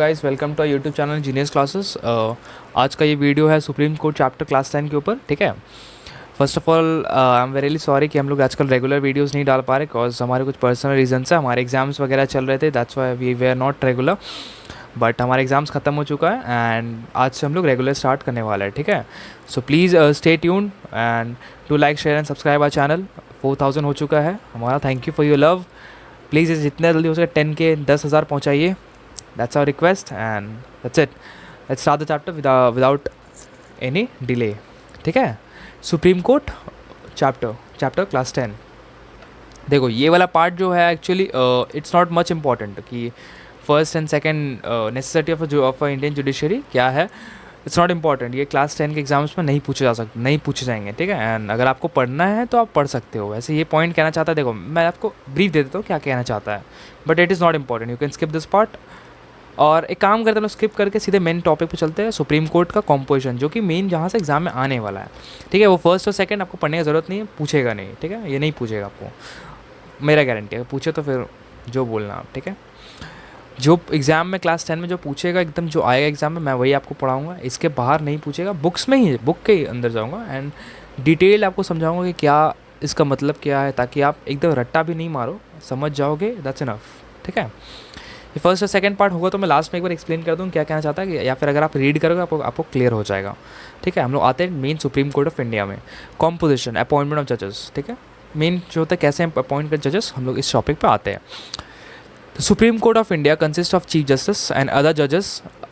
Guys, welcome to YouTube channel genius classes. आज का ये वीडियो है सुप्रीम कोर्ट चैप्टर क्लास 10 के ऊपर। ठीक है, first of all I am very sorry कि हम लोग आजकल रेगुलर वीडियोस नहीं डाल पा रहे, बिकॉज हमारे कुछ पर्सनल रीजन है। हमारे एग्जाम्स वगैरह चल रहे थे, that's why we way are not regular. But हमारे एग्जाम्स ख़त्म हो चुका है एंड आज से हम लोग रेगुलर स्टार्ट करने वाला है। ठीक है, so please stay tuned and to like share and subscribe our channel. 4000 हो चुका है हमारा। Thank you for your love. Please जितने जल्दी हो सके 10 के 10,000 पहुँचाइए। That's our request and that's it. Let's start the chapter without any delay. ठीक है, सुप्रीम कोर्ट चैप्टर क्लास 10। देखो ये वाला पार्ट जो है actually it's not much important कि first and second necessity of Indian judiciary क्या है। It's not important. ये क्लास 10 के एग्जाम्स में नहीं पूछे जाएंगे। ठीक है, एंड अगर आपको पढ़ना है तो आप पढ़ सकते हो। वैसे ये पॉइंट कहना चाहता है, देखो मैं आपको ब्रीफ दे देता हूँ क्या कहना चाहता है, but it is not important. You can skip this part और एक काम करते हैं, स्किप करके सीधे मेन टॉपिक पे चलते हैं, सुप्रीम कोर्ट का कॉम्पोजिशन, जो कि मेन जहाँ से एग्जाम में आने वाला है। ठीक है, वो फर्स्ट और सेकंड आपको पढ़ने की ज़रूरत नहीं है, पूछेगा नहीं। ठीक है, ये नहीं पूछेगा आपको, मेरा गारंटी है। पूछे तो फिर जो बोलना आप। ठीक है, जो एग्ज़ाम में क्लास 10 में जो पूछेगा एकदम जो आएगा एग्ज़ाम में, मैं वही आपको पढ़ाऊँगा। इसके बाहर नहीं पूछेगा, बुक्स में ही, बुक के अंदर जाऊँगा एंड डिटेल आपको समझाऊँगा कि क्या इसका मतलब क्या है, ताकि आप एकदम रट्टा भी नहीं मारो, समझ जाओगे। That's enough. ठीक है, ये फर्स्ट और सेकंड पार्ट होगा तो मैं लास्ट में एक बार एक्सप्लेन कर दूँ क्या कहना चाहता है, या फिर अगर आप रीड करोगे आपको क्लियर हो जाएगा। ठीक है, हम लोग आते हैं main supreme court of India में। कॉम्पोजिशन, अपॉइंटमेंट ऑफ जजेस। ठीक है, मेन जो होता है कैसे अपॉइंट कर जजेस, हम लोग इस टॉपिक पे आते हैं। The Supreme Court of India consists of Chief Justice and other judges.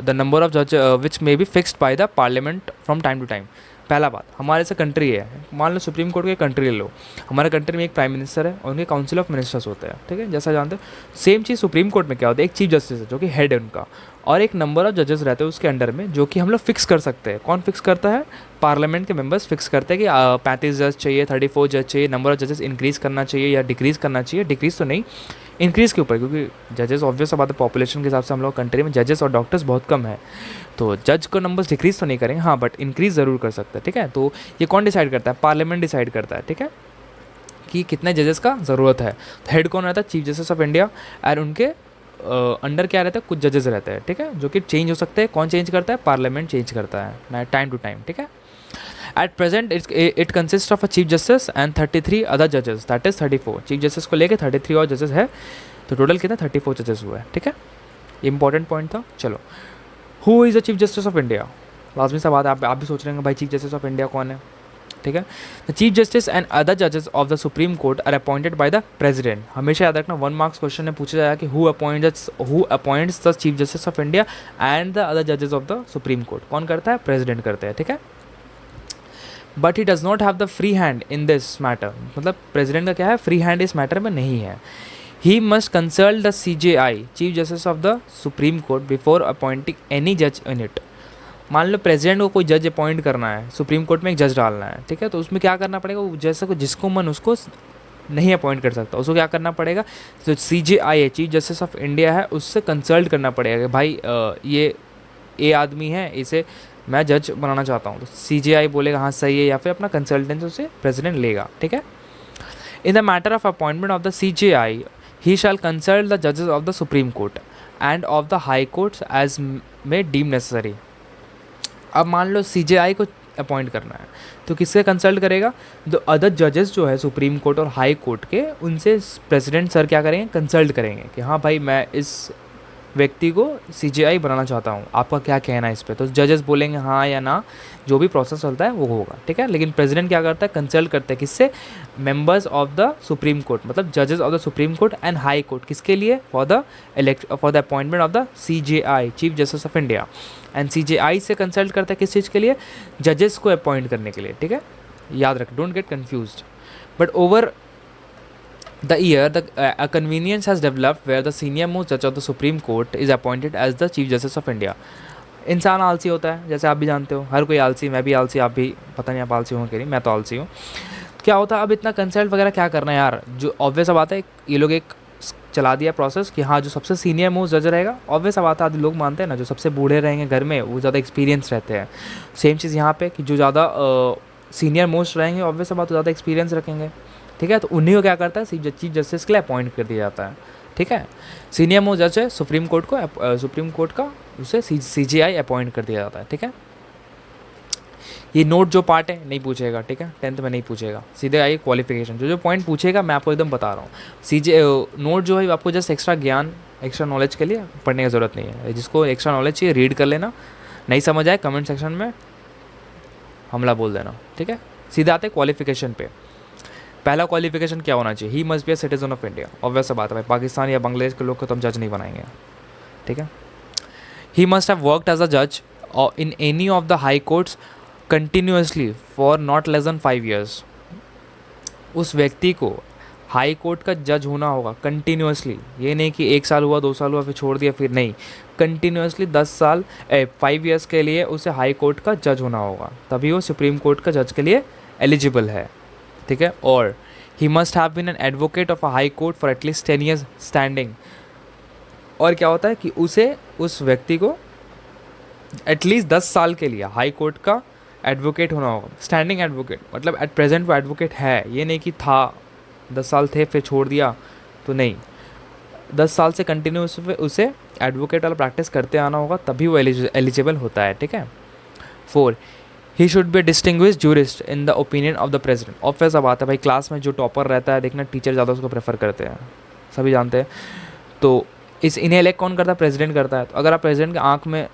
The number of judges which may be fixed by the Parliament from time to time. पहला बात, हमारे से कंट्री है, मान लो सुप्रीम कोर्ट की कंट्री ले लो। हमारे country में एक प्राइम मिनिस्टर है और उनके काउंसिल ऑफ मिनिस्टर्स होते हैं। ठीक है, जैसा जानते हो सेम चीज़ सुप्रीम कोर्ट में क्या होता है, एक चीफ जस्टिस है जो कि हेड है उनका, और एक नंबर ऑफ जजेस रहते हैं उसके अंडर में, जो कि हम लोग फिक्स कर सकते हैं। कौन फिक्स करता है? पार्लियामेंट के मेंबर्स फिक्स करते हैं कि 35 जज चाहिए, 34 जज चाहिए, नंबर ऑफ जजेस इंक्रीज़ करना चाहिए या डिक्रीज़ करना चाहिए। डिक्रीज़ तो नहीं, इंक्रीज़ के ऊपर, क्योंकि जजेस ऑब्वियस बात है, पॉपुलेशन के हिसाब से हम लोग कंट्री में जजेस और डॉक्टर्स बहुत कम है, तो जज को नंबर्स डिक्रीज़ तो नहीं करेंगे, हाँ बट इंक्रीज़ ज़रूर कर सकते हैं। ठीक है, तो ये कौन डिसाइड करता है? पार्लियामेंट डिसाइड करता है। ठीक है, कि कितने जजेस का ज़रूरत है। तो हेड कौन रहता है? Chief justice of India. और उनके अंडर क्या रहता है? कुछ जजेस रहते हैं। ठीक है, जो कि चेंज हो सकते हैं। कौन चेंज करता है? पार्लियामेंट चेंज करता है टाइम टू टाइम। ठीक है, at present it consist of a chief justice and 33 other जजेस, दैट इज 34। चीफ जस्टिस को लेके 33 और जजेस है, तो टोटल कितना? 34 जजेस हुआ है। ठीक है, इंपॉर्टेंट पॉइंट था। चलो, who is the chief justice of India? लाजमी सा बात है, आप भी सोच रहे हैं भाई चीफ जस्टिस ऑफ इंडिया कौन है। ठीक है, the chief justice and other जजेस of the supreme court are appointed by the president. हमेशा याद रखना, 1 मार्क्स क्वेश्चन में पूछा जाएगा कि who appoints the chief justice of India and the other जजेस ऑफ द सुप्रीम कोर्ट। कौन करता है? प्रेसिडेंट करते हैं। ठीक है, but he does not have the free hand in this matter. मतलब प्रेसिडेंट का क्या है? फ्री हैंड इस मैटर में नहीं है। He must consult the CJI, chief justice of the supreme court, before appointing any जज इन इट। मान लो प्रेसिडेंट को कोई जज अपॉइंट करना है, सुप्रीम कोर्ट में एक जज डालना है। ठीक है, तो उसमें क्या करना पड़ेगा? जैसा को जिसको मन उसको नहीं अपॉइंट कर सकता, उसको क्या करना पड़ेगा? जो CJI है, चीफ जस्टिस ऑफ इंडिया है, उससे कंसल्ट करना पड़ेगा कि भाई ये ए आदमी है, इसे मैं जज बनाना चाहता हूँ। तो CJI बोलेगा हाँ सही है, या फिर अपना कंसल्टेंस उसे प्रेसिडेंट लेगा। ठीक है, in the matter of appointment of the CJI he shall consult the judges of the Supreme Court and of the High Courts as may deem necessary। अब मान लो CJI को अपॉइंट करना है, तो किससे कंसल्ट करेगा? जो अदर जजेस जो है सुप्रीम कोर्ट और हाई कोर्ट के, उनसे प्रेसिडेंट सर क्या करेंगे? कंसल्ट करेंगे कि हाँ भाई मैं इस व्यक्ति को CJI बनाना चाहता हूँ, आपका क्या कहना है इस पर। तो जजेस बोलेंगे हाँ या ना, जो भी प्रोसेस चलता है वो होगा। ठीक है, लेकिन प्रेसिडेंट क्या करता है? कंसल्ट करता है किससे? Members of the supreme court, मतलब जजेस of the supreme court and high court. किसके लिए? For the appointment of the CJI, chief justice of India. And CJI से कंसल्ट करता है किस चीज़ के लिए? जजेस को अपॉइंट करने के लिए। ठीक है, याद रख, don't get confused. But over the year, a convenience has developed where the senior most judge of the Supreme Court is appointed as the Chief Justice of India। इंसान आलसी होता है, जैसे आप भी जानते हो, हर कोई आलसी, मैं भी आलसी, आप भी, पता नहीं आप आलसी हो कि नहीं, मैं तो आलसी हूँ। क्या होता है अब इतना कंसल्ट वगैरह क्या करना है यार? जो ऑब्वियस बात है, ये लोग एक चला दिया प्रोसेस कि हाँ जो सबसे सीनियर मोस्ट जज रहेगा, ऑब्वियस बात है, आदि लोग मानते हैं ना, जो सबसे बूढ़े रहेंगे घर में वो ज़्यादा एक्सपीरियंस रहते हैं। सेम चीज़ यहाँ पे कि जो ज़्यादा सीनियर मोस्ट रहेंगे, ऑब्वियस बात, ज़्यादा एक्सपीरियंस रखेंगे। ठीक है, तो उन्हीं को क्या करता है? चीफ जस्टिस के लिए अपॉइंट कर दिया जाता है। ठीक है। सीनियर मोस्ट जज है सुप्रीम कोर्ट को, सुप्रीम कोर्ट का उसे CJI अपॉइंट कर दिया जाता है, ठीक है। ये नोट जो पार्ट है नहीं पूछेगा, ठीक है, 10th में नहीं पूछेगा, सीधे आइए क्वालिफिकेशन। जो जो पॉइंट पूछेगा मैं आपको एकदम बता रहा हूँ। नोट जो है आपको जस्ट एक्स्ट्रा ज्ञान, एक्स्ट्रा नॉलेज के लिए पढ़ने की ज़रूरत नहीं है। जिसको एक्स्ट्रा नॉलेज चाहिए रीड कर लेना, नहीं समझ आए कमेंट सेक्शन में हमला बोल देना, ठीक है। सीधे आते क्वालिफिकेशन पे। पहला क्वालिफिकेशन क्या होना चाहिए? He must be a citizen of India. Obvious सा बात है भाई, पाकिस्तान या बांग्लादेश के लोग को तो हम जज नहीं बनाएंगे, ठीक है। He must have worked as a जज in any of the high courts continuously for not less than 5 years। उस व्यक्ति को हाई कोर्ट का जज होना होगा कंटिन्यूसली, ये नहीं कि 1 साल हुआ 2 साल हुआ फिर छोड़ दिया, फिर नहीं, कंटिन्यूसली 5 years के लिए उसे हाई कोर्ट का जज होना होगा, तभी वो सुप्रीम कोर्ट का जज के लिए एलिजिबल है, ठीक है। और he must have been an advocate of a high court for at least 10 years standing. और क्या होता है कि उसे, उस व्यक्ति को एटलीस्ट 10 साल के लिए हाई कोर्ट का एडवोकेट होना होगा। स्टैंडिंग एडवोकेट मतलब एट प्रेजेंट वो एडवोकेट है, ये नहीं कि था 10 साल थे फिर छोड़ दिया, तो नहीं, 10 साल से कंटिन्यू उसे एडवोकेट वाला प्रैक्टिस करते आना होगा, तभी वो एलिजिबल होता है, ठीक है। 4, he should be distinguish jurist in the opinion of the president. Obvious बात है भाई, क्लास में जो टॉपर रहता है, देखना टीचर ज़्यादा उसको प्रेफर करते हैं, सभी जानते हैं। तो इन्हें इलेक्ट कौन करता है? प्रेसिडेंट करता है। तो अगर आप प्रेसिडेंट के आँख में,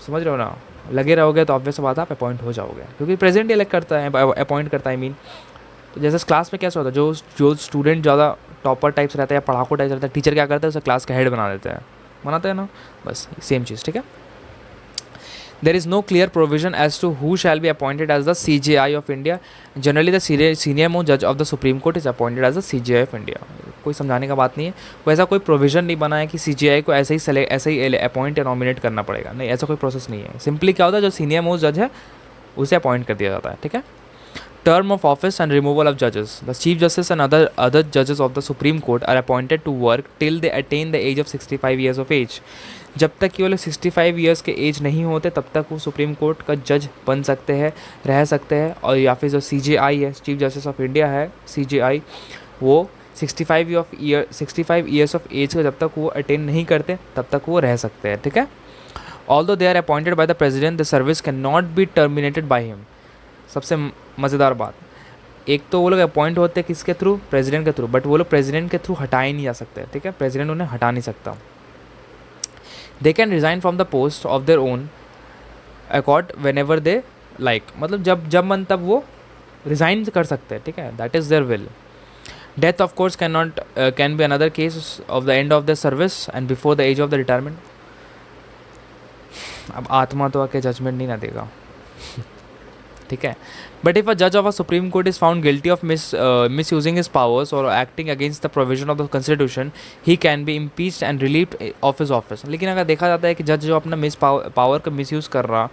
समझ रहे हो ना, लगे रहोगे तो ऑब्वियस बात है आप अपॉइंट हो जाओगे, क्योंकि प्रेसिडेंट इलेक्ट करता है, अपॉइंट करता है, I mean। तो जैसे क्लास में कैसा होता है, जो स्टूडेंट ज़्यादा टॉपर टाइप्स रहता है या पढ़ाकू टाइप्स रहता है, टीचर क्या करता है उसे क्लास का हेड बना देते हैं, बनाते हैं ना, बस सेम चीज़, ठीक है। There is no clear provision as to who shall be appointed as the CJI of India. Generally the senior most जज of the supreme court is appointed as the CJI of India. कोई समझाने का बात नहीं है, वैसा कोई provision नहीं बना है कि CJI को ऐसे ही अपॉइंट या नॉमिनेट करना पड़ेगा, नहीं, ऐसा कोई प्रोसेस नहीं है। सिंपली क्या होता है, जो सीनियर मोस्ट जज है उसे अपॉइंट कर दिया जाता है, ठीक है। Term of office and removal of judges. The Chief Justice and other judges of the Supreme Court are appointed to work till they attain the age of 65 years of age. जब तक कि वो लोग 65 ईयर्स के as नहीं होते तब तक वो सुप्रीम कोर्ट का जज बन सकते हैं, रह सकते हैं। और या फिर जो CJI है, चीफ जस्टिस ऑफ इंडिया है, CJI, वो 65 ईयर्स ऑफ एज को जब तक वो अटेन नहीं करते तब तक वो रह सकते हैं, ठीक है। Although they are appointed by the president, the service cannot be terminated by him. सबसे मज़ेदार बात, एक तो वो लोग अपॉइंट होते हैं किसके थ्रू? प्रेसिडेंट के थ्रू, बट वो लोग प्रेसिडेंट के थ्रू हटाए नहीं जा सकते, ठीक है, प्रेसिडेंट उन्हें हटा नहीं सकता। They can resign from the post of their own accord when ever they like, मतलब जब मन तब वो रिज़ाइन कर सकते हैं, ठीक है, that is there will. Death of course can be another case of the end of the service and before the age of the retirement. अब आत्मा तो आके जजमेंट नहीं ना देगा, ठीक है। बट इफ अ जज of a supreme court is found guilty of misusing his powers और acting against the provision of the constitution, he can be impeached and relieved of his office. लेकिन अगर देखा जाता है कि जज जो अपना पावर का मिस यूज़ कर रहा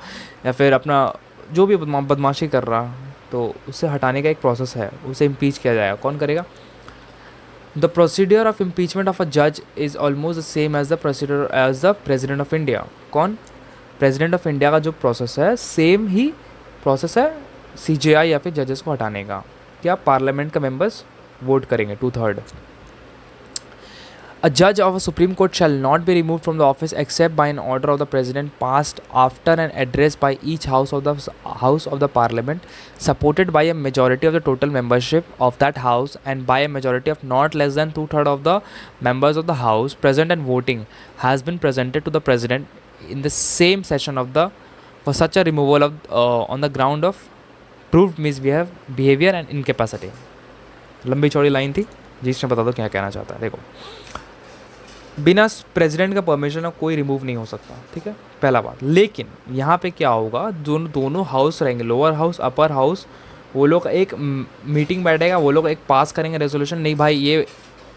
या फिर अपना जो भी बदमाशी कर रहा, तो उससे हटाने का एक प्रोसेस है, उसे इम्पीच किया जाएगा। कौन करेगा? The procedure of impeachment of a जज is almost the same as the procedure as the president of India. कौन? प्रेजिडेंट ऑफ इंडिया का जो प्रोसेस है सेम ही प्रोसेस है CJI या फिर जजेस को हटाने का। क्या? पार्लियामेंट का मेंबर्स वोट करेंगे 2/3। अ जज of a supreme court shall not be remove from the office except by an order of the president passed after an address by each house of the parliament supported by a majority of the total membership of that house and by a majority of not less than 2/3 of the members of the house present and voting has been presented to the president in the same session of the for such a removal of on the ground of proved misbehavior and incapacity। लंबी चौड़ी line थी, जिसने बता दो क्या कहना चाहता है। देखो, बिना प्रेसिडेंट का परमिशन का कोई रिमूव नहीं हो सकता, ठीक है, पहला बात। लेकिन यहाँ पे क्या होगा, दोनों हाउस रहेंगे, लोअर हाउस अपर हाउस, वो लोग एक मीटिंग बैठेगा, वो लोग एक पास करेंगे रेजोल्यूशन, नहीं भाई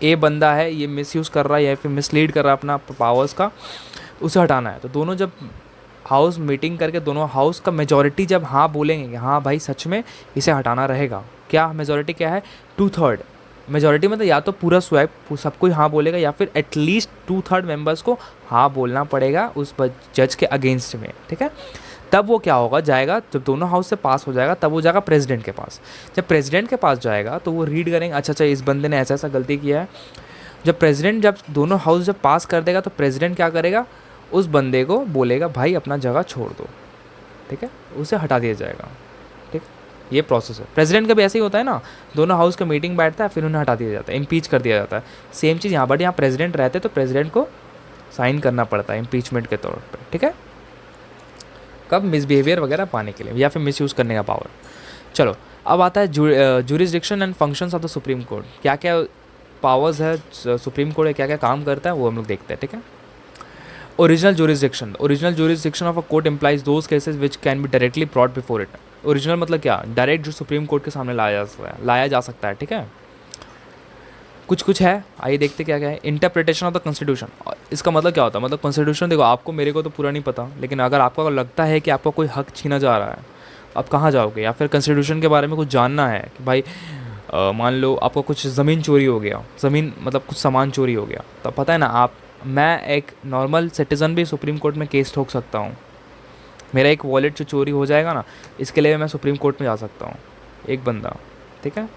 ये बंदा है, ये मिसयूज़ कर रहा है या फिर मिसलीड कर रहा है अपना पावर्स का, उसे हटाना है। तो दोनों जब हाउस मीटिंग करके दोनों हाउस का मेजॉरिटी जब हाँ बोलेंगे कि हाँ भाई सच में इसे हटाना रहेगा, क्या मेजॉरिटी क्या है? 2/3 मेजॉरिटी मतलब या तो पूरा स्वैप सब कोई हाँ बोलेगा या फिर एटलीस्ट 2/3 मेंबर्स को हाँ बोलना पड़ेगा उस जज के अगेंस्ट में, ठीक है। तब वो क्या होगा, जाएगा, जब दोनों हाउस से पास हो जाएगा तब वो जाएगा प्रेसिडेंट के पास। जब प्रेसिडेंट के पास जाएगा तो वो रीड करेंगे, अच्छा इस बंदे ने ऐसा ऐसा गलती किया है, जब दोनों हाउस जब पास कर देगा तो प्रेसिडेंट क्या करेगा, उस बंदे को बोलेगा भाई अपना जगह छोड़ दो, ठीक है, उसे हटा दिया जाएगा, ठीक। ये प्रोसेस है। प्रेसिडेंट का भी ऐसे ही होता है ना, दोनों हाउस का मीटिंग बैठता है, फिर उन्हें हटा दिया जाता है, इम्पीच कर दिया जाता है। सेम चीज़ यहाँ, बट यहाँ प्रेसिडेंट रहते तो प्रेसिडेंट को साइन करना पड़ता है इम्पीचमेंट के तौर पर, ठीक है, कब, मिसबिहेवियर वगैरह पाने के लिए या फिर मिसयूज़ करने का पावर। चलो अब आता है jurisdiction and functions of the supreme court. क्या क्या पावर्स है सुप्रीम कोर्ट, क्या क्या काम करता है वो हम लोग देखते हैं, ठीक है। Original jurisdiction of a court implies those cases which can be directly brought before it. Original मतलब क्या, डायरेक्ट जो सुप्रीम कोर्ट के सामने लाया जा सकता है, ठीक है। कुछ कुछ है, आइए देखते क्या क्या है। इंटरप्रिटेशन ऑफ द कॉन्स्टिट्यूशन, इसका मतलब क्या होता है, मतलब कॉन्स्टिट्यूशन देखो, आपको मेरे को तो पूरा नहीं पता, लेकिन अगर आपको लगता है कि आपका कोई हक छीना जा रहा है, आप कहाँ जाओगे, या फिर कॉन्स्टिट्यूशन के बारे में कुछ जानना है कि भाई मान लो आपको कुछ ज़मीन चोरी हो गया, ज़मीन मतलब कुछ सामान चोरी हो गया, तो पता है ना, मैं एक नॉर्मल सिटीज़न भी सुप्रीम कोर्ट में केस ठोक सकता हूँ। मेरा एक वॉलेट जो चोरी हो जाएगा ना, इसके लिए मैं सुप्रीम कोर्ट में जा सकता हूँ, एक बंदा, ठीक है।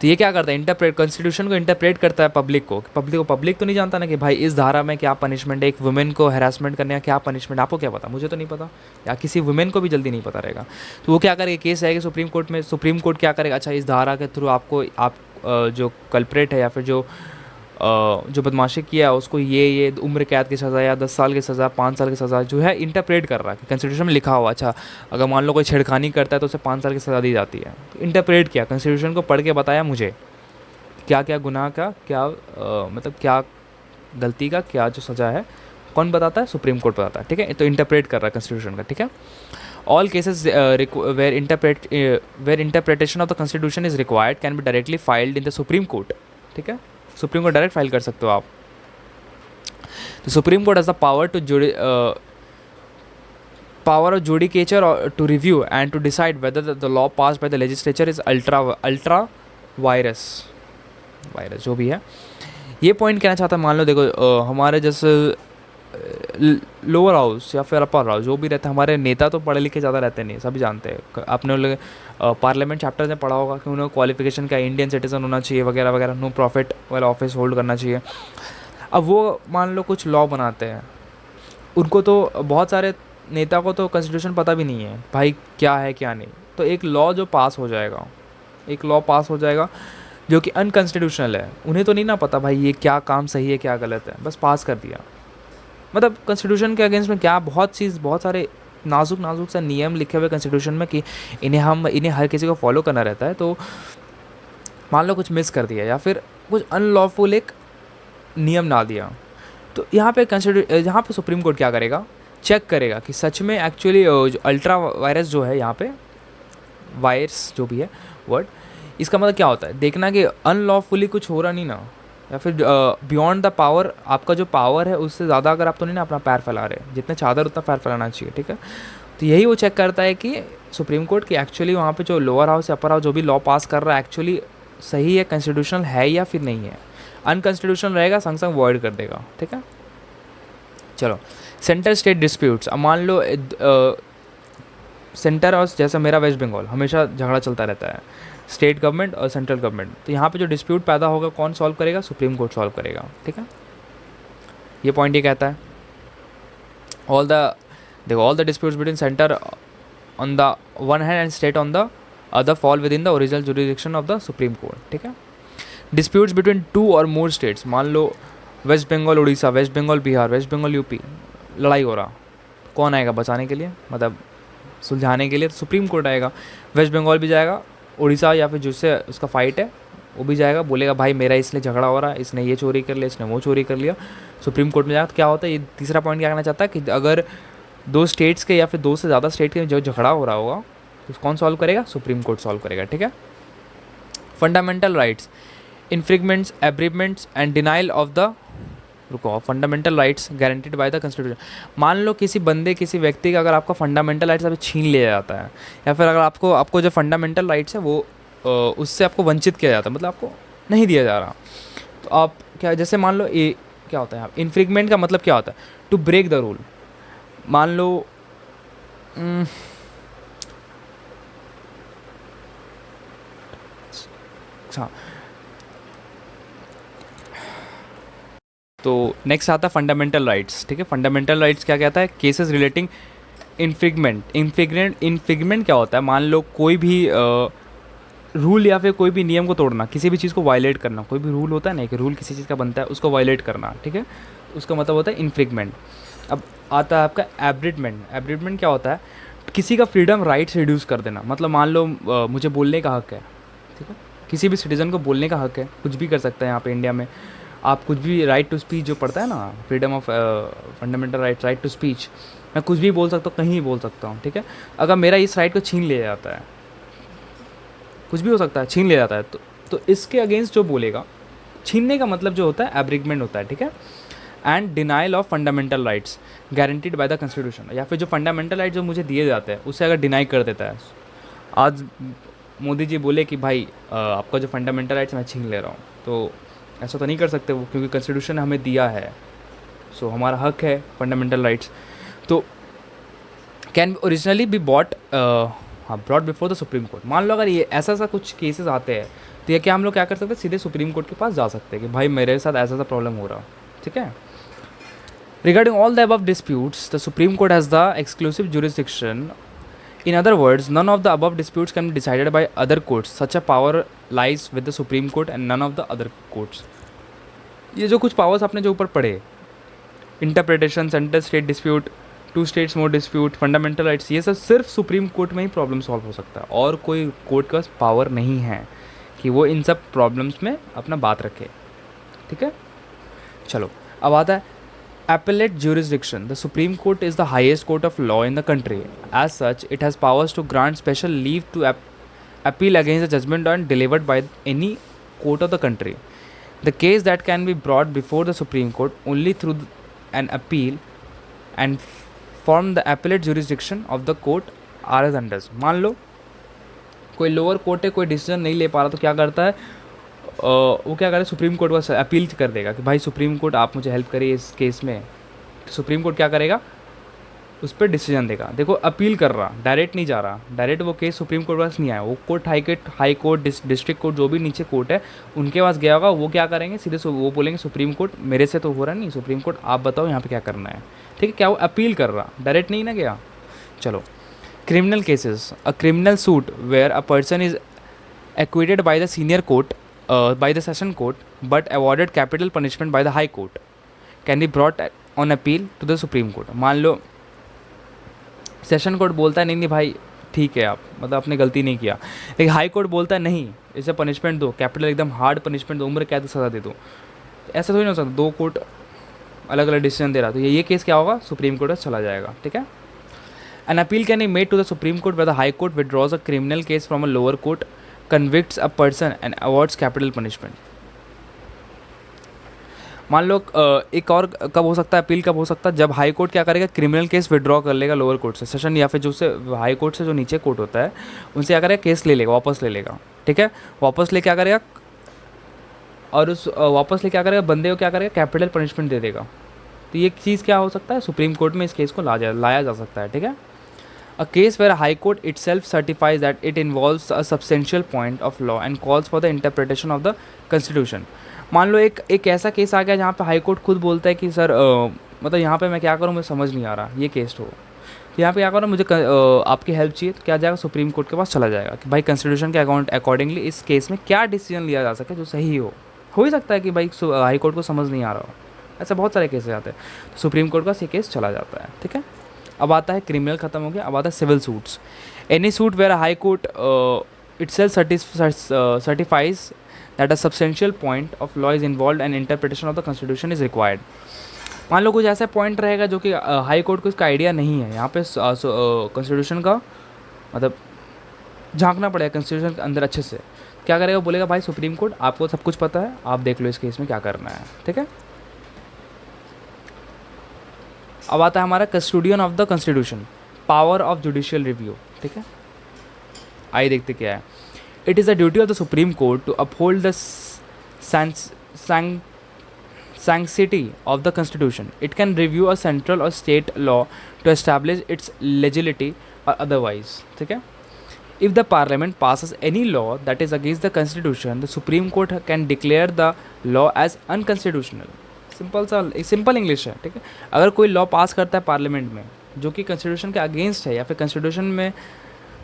तो ये क्या करता है, कॉन्स्टिट्यूशन को इंटरप्रेट करता है पब्लिक तो नहीं जानता ना कि भाई इस धारा में क्या पनिशमेंट है, एक वुमेन को हैरासमेंट करने का क्या पनिशमेंट, आपको क्या पता, मुझे तो नहीं पता, या किसी वुमेन को भी जल्दी नहीं पता रहेगा। तो वो क्या करेगा, केस आएगा सुप्रीम कोर्ट में, सुप्रीम कोर्ट क्या करेगा, अच्छा इस धारा के थ्रू आप जो कल्प्रेट है या फिर जो बदमाशी किया है उसको ये उम्र कैद की सज़ा या 10 साल की सज़ा, 5 साल की सज़ा जो है इंटरप्रेट कर रहा है कि कॉन्स्टिट्यूशन में लिखा हुआ। अच्छा अगर मान लो कोई छेड़खानी करता है तो उसे 5 साल की सज़ा दी जाती है, तो इंटरप्रेट किया, कॉन्स्टिट्यूशन को पढ़ के बताया मुझे क्या क्या गुनाह का क्या मतलब क्या गलती का क्या जो सज़ा है, कौन बताता है, सुप्रीम कोर्ट बताता है, ठीक है। तो इंटरप्रेट कर रहा है कॉन्स्टिट्यूशन का, ठीक है। All cases where interpretation of the constitution is required can be directly filed in the supreme court, ठीक है, सुप्रीम कोर्ट डायरेक्ट फाइल कर सकते हो आप। तो supreme court has the power of judicature to review and to decide whether the law pass by the legislature is ultra vires जो भी है। ये पॉइंट कहना चाहता है, मान लो देखो हमारे जैसे लोअर हाउस या फिर अपर हाउस जो भी रहता है, हमारे नेता तो पढ़े लिखे ज़्यादा रहते नहीं, सभी जानते हैं, आपने लोग पार्लियामेंट चैप्टर में पढ़ा होगा कि उन्हें क्वालिफिकेशन क्या, इंडियन सिटीजन होना चाहिए वगैरह वगैरह, नो प्रॉफिट वाला ऑफिस होल्ड करना चाहिए। अब वो मान लो कुछ लॉ बनाते हैं, उनको तो बहुत सारे नेता को तो कॉन्स्टिट्यूशन पता भी नहीं है भाई क्या है क्या नहीं, तो एक लॉ पास हो जाएगा जो कि अनकॉन्स्टिट्यूशनल है, उन्हें तो नहीं ना पता भाई ये क्या काम सही है क्या गलत है, बस पास कर दिया। मतलब कॉन्स्टिट्यूशन के अगेंस्ट में क्या बहुत सारे नाजुक सा नियम लिखे हुए कॉन्स्टिट्यूशन में कि इन्हें हर किसी को फॉलो करना रहता है। तो मान लो कुछ मिस कर दिया या फिर कुछ अनलॉफुल एक नियम ना दिया, तो यहाँ पे सुप्रीम कोर्ट क्या करेगा, चेक करेगा कि सच में एक्चुअली जो अल्ट्रा वायरस जो है, यहाँ पे वायरस जो भी है वर्ड, इसका मतलब क्या होता है, देखना कि अनलॉफुली कुछ हो रहा नहीं ना, या फिर बियॉन्ड द पावर, आपका जो पावर है उससे ज़्यादा अगर आप तो नहीं ना अपना पैर फैला रहे, जितने चादर उतना पैर फैलाना चाहिए, ठीक है। तो यही वो चेक करता है कि सुप्रीम कोर्ट की एक्चुअली वहाँ पे जो लोअर हाउस या अपर हाउस जो भी लॉ पास कर रहा है एक्चुअली सही है, कॉन्स्टिट्यूशनल है या फिर नहीं है। अनकॉन्स्टिट्यूशनल रहेगा संग संग वॉइड कर देगा, ठीक है। चलो सेंटर स्टेट डिस्प्यूट्स, अब मान लो सेंटर और जैसा मेरा वेस्ट बंगाल हमेशा झगड़ा चलता रहता है, स्टेट गवर्नमेंट और सेंट्रल गवर्नमेंट, तो यहाँ पे जो डिस्प्यूट पैदा होगा कौन सॉल्व करेगा, सुप्रीम कोर्ट सॉल्व करेगा, ठीक है। ये पॉइंट ये कहता है all the disputes between centre on the one hand and state on the other fall within the original jurisdiction of the supreme court, ठीक है। डिस्प्यूट्स बिटवीन 2 और मोर स्टेट्स, मान लो west Bengal Orissa, west Bengal Bihar, west Bengal UP, लड़ाई हो रहा, कौन आएगा बचाने के लिए, मतलब सुलझाने के लिए, तो सुप्रीम कोर्ट आएगा। वेस्ट बंगाल भी जाएगा, उड़ीसा या फिर जिससे उसका फाइट है वो भी जाएगा, बोलेगा भाई मेरा इसलिए झगड़ा हो रहा है, इसने ये चोरी कर लिया, इसने वो चोरी कर लिया, सुप्रीम कोर्ट में जाएगा। तो क्या होता है, ये तीसरा पॉइंट क्या कहना चाहता है कि अगर 2 स्टेट्स के या फिर 2 से ज़्यादा स्टेट के जो झगड़ा हो रहा होगा तो कौन सॉल्व करेगा, सुप्रीम कोर्ट सॉल्व करेगा, ठीक है। Fundamental rights, infringements, abridgements and denial of the fundamental rights guaranteed by the constitution. मान लो किसी किसी व्यक्ति का अगर आपका फंडामेंटल राइट्स अभी छीन लिया जाता है, या फिर अगर आपको जो फंडामेंटल राइट्स है वो उससे आपको वंचित किया जाता है, मतलब आपको नहीं दिया जा रहा, तो आप क्या, जैसे मान लो ये क्या होता है, इन्फ्रिंगमेंट का मतलब क्या होता है, टू ब्रेक द रूल। मान लो हाँ तो नेक्स्ट आता है फंडामेंटल राइट्स, ठीक है। फंडामेंटल राइट्स क्या कहता है, केसेस रिलेटिंग इन्फ्रिगमेंट क्या होता है, मान लो कोई भी रूल या फिर कोई भी नियम को तोड़ना, किसी भी चीज़ को वायलेट करना, कोई भी रूल होता है ना, कि रूल किसी चीज़ का बनता है उसको वायलेट करना, ठीक है, उसका मतलब होता है इन्फ्रिगमेंट। अब आता है आपका एब्रिटमेंट। एब्रिटमेंट क्या होता है, किसी का फ्रीडम राइट्स रिड्यूस कर देना। मतलब मान लो मुझे बोलने का हक है, ठीक है, किसी भी सिटीज़न को बोलने का हक है, कुछ भी कर सकता है यहाँ पे इंडिया में। आप कुछ भी, राइट टू स्पीच जो पढ़ता है ना, freedom of fundamental right to speech, मैं कुछ भी बोल सकता हूँ, कहीं भी बोल सकता हूँ, ठीक है। अगर मेरा इस राइट को छीन लिया जाता है, कुछ भी हो सकता है, छीन लिया जाता है, तो इसके अगेंस्ट जो बोलेगा, छीनने का मतलब जो होता है एब्रिगमेंट होता है, ठीक है। And denial of fundamental rights guaranteed by the constitution, या फिर जो फंडामेंटल राइट जो मुझे दिए जाते हैं उसे अगर डिनाई कर देता है। आज मोदी जी बोले कि भाई आपका जो फंडामेंटल राइट्स मैं छीन ले रहा हूँ, तो ऐसा तो नहीं कर सकते वो, क्योंकि कॉन्स्टिट्यूशन ने हमें दिया है, सो हमारा हक है फंडामेंटल राइट्स। तो can originally be bought brought before the supreme court. मान लो अगर ये ऐसा कुछ केसेस आते हैं, तो ये क्या हम लोग क्या कर सकते हैं, सीधे सुप्रीम कोर्ट के पास जा सकते हैं कि भाई मेरे साथ ऐसा प्रॉब्लम हो रहा, ठीक है। Regarding all the above disputes, the supreme court has the exclusive jurisdiction. In other words, none of the above disputes can be decided by other courts. Such a power lies with the Supreme Court and none of the other courts. ये जो कुछ powers आपने जो ऊपर पढ़े, interpretation, centre state dispute, two states more dispute, fundamental rights, ये सब सिर्फ सुप्रीम कोर्ट में ही प्रॉब्लम सॉल्व हो सकता है, और कोई कोर्ट का पावर नहीं है कि वो इन सब प्रॉब्लम्स में अपना बात रखे, ठीक है। चलो अब आता है appellate jurisdiction. The Supreme Court is the highest court of law in the country. As such, it has powers to grant special leave to appeal against the judgment delivered by any court of the country. The case that can be brought before the Supreme Court only through an appeal and form the appellate jurisdiction of the court are as under. मान लो कोई lower court है, कोई decision नहीं ले पा रहा, तो क्या करता है, वो क्या करे, सुप्रीम कोर्ट का अपील कर देगा कि भाई सुप्रीम कोर्ट आप मुझे हेल्प करिए इस केस में। सुप्रीम कोर्ट क्या करेगा, उस पर डिसीजन देगा। देखो अपील कर रहा, डायरेक्ट नहीं जा रहा, डायरेक्ट वो केस सुप्रीम कोर्ट पास नहीं आया, वो court high court district court जो भी नीचे कोर्ट है उनके पास गया होगा। वो क्या करेंगे, सीधे वो बोलेंगे सुप्रीम कोर्ट मेरे से तो हो रहा नहीं, सुप्रीम कोर्ट आप बताओ यहाँ पे क्या करना है, ठीक है। क्या वो अपील कर रहा, डायरेक्ट नहीं ना गया। चलो criminal cases, a criminal suit where a person is acquitted by the senior court, by the session court, but awarded capital punishment by the high court, can be brought on appeal to the supreme court. मान लो session court बोलता है नहीं भाई ठीक है, आप मतलब आपने गलती नहीं किया, लेकिन हाई कोर्ट बोलता है नहीं इसे पनिशमेंट दो, कैपिटल एकदम हार्ड पनिशमेंट दो, उम्र कैद सज़ा दे दो। ऐसा थोड़ी ना हो सकता, दो कोर्ट अलग अलग डिसीजन दे रहा, तो ये केस क्या होगा, सुप्रीम कोर्ट में चला जाएगा, ठीक है। An appeal can be made to the Supreme Court where the High Court withdraws a criminal case from a lower court, convicts a person and awards capital punishment. मान लो एक और कब हो सकता है अपील, कब हो सकता है, जब हाई कोर्ट क्या करेगा, क्रिमिनल केस विड्रॉ कर लेगा लोअर कोर्ट से, सेशन या फिर जो से हाई कोर्ट से जो नीचे कोर्ट होता है उनसे क्या करेगा, केस ले लेगा, वापस ले लेगा, ठीक है। वापस ले क्या करेगा, और उस वापस ले क्या करेगा, बंदे को क्या करेगा, कैपिटल पनिशमेंट दे देगा। तो ये चीज़ क्या हो सकता है, सुप्रीम कोर्ट में इस केस को लाया जा सकता है, ठीक है। A case where a high court itself certifies that it involves a substantial point of law and calls for the interpretation of the constitution. मान लो एक ऐसा केस आ गया जहाँ पे हाई कोर्ट खुद बोलता है कि सर मतलब यहाँ पे मैं क्या करूँ, मुझे समझ नहीं आ रहा, ये केस हो, तो यहाँ पे क्या करो, मुझे आपकी हेल्प चाहिए, तो क्या जाएगा, सुप्रीम कोर्ट के पास चला जाएगा कि भाई कॉन्स्टिट्यूशन के अकॉर्डिंगली इस केस में क्या डिसीजन लिया जा सके जो सही हो ही सकता है कि भाई हाई कोर्ट को समझ नहीं आ रहा हो, ऐसे बहुत सारे केसेस आते हैं, तो सुप्रीम कोर्ट का ये केस चला जाता है, ठीक है। अब आता है क्रिमिनल खत्म हो गया, अब आता है civil suits. Any suit where high court itself certifies that a substantial point of law is involved and interpretation of the constitution is required. मान लो कुछ ऐसा पॉइंट रहेगा जो कि हाई कोर्ट को इसका आइडिया नहीं है, यहाँ पे कॉन्स्टिट्यूशन का मतलब झांकना पड़ेगा कॉन्स्टिट्यूशन के अंदर अच्छे से, क्या करेगा, बोलेगा भाई सुप्रीम कोर्ट आपको सब कुछ पता है, आप देख लो इस केस में क्या करना है, ठीक है। अब आता है हमारा custodian of the constitution, power of judicial review, ठीक है। आइए देखते क्या है। It is the duty of the supreme court to uphold the sanctity of the constitution. It can review a central or state law to establish its legality or otherwise, ठीक है। If the parliament passes any law that is against the constitution, the supreme court can declare the law as unconstitutional. Simple English है, ठीक है। अगर कोई law पास करता है parliament में जो कि कॉन्स्टिट्यूशन के अगेंस्ट है या फिर